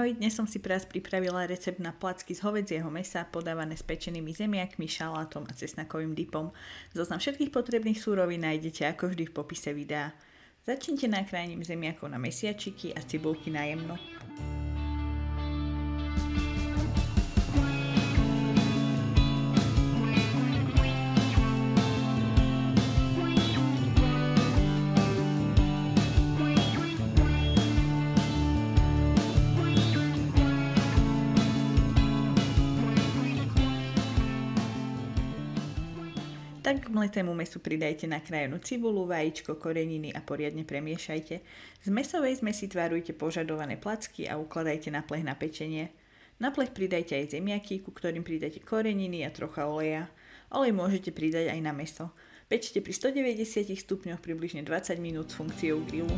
Ahoj, dnes som si pre vás pripravila recept na placky z hovädzieho mäsa podávané s pečenými zemiakmi, šalátom a cesnakovým dipom. Zoznam všetkých potrebných súrovín nájdete ako vždy v popise videa. Začnite nakrájením zemiakov na mesiačiky a cibulky na jemno. Tak k mletému mäsu pridajte nakrájenú cibulu, vajíčko, koreniny a poriadne premiešajte. Z mäsovej zmesi tvárujte požadované placky a ukladajte na plech na pečenie. Na plech pridajte aj zemiaky, ku ktorým pridajte koreniny a trocha oleja. Olej môžete pridať aj na mäso. Pečte pri 190 stupňoch približne 20 minút s funkciou grillu.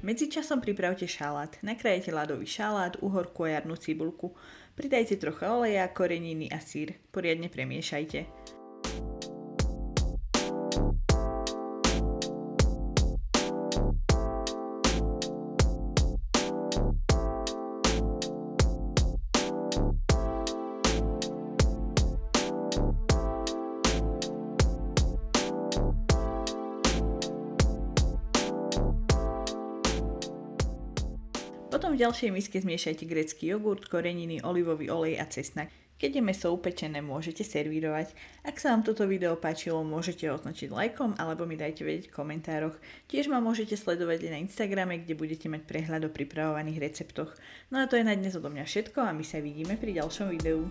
Medzičasom pripravte šalát. Nakrájete ľadový šalát, uhorku a jarnú cibulku. Pridajte trocha oleja, koreniny a syr. Poriadne premiešajte. Potom v ďalšej miske zmiešajte grécky jogurt, koreniny, olivový olej a cesnak. Keď je mäso upečené, môžete servírovať. Ak sa vám toto video páčilo, môžete ho označiť lajkom alebo mi dajte vedieť v komentároch. Tiež ma môžete sledovať aj na Instagrame, kde budete mať prehľad o pripravovaných receptoch. No a to je na dnes odo mňa všetko a my sa vidíme pri ďalšom videu.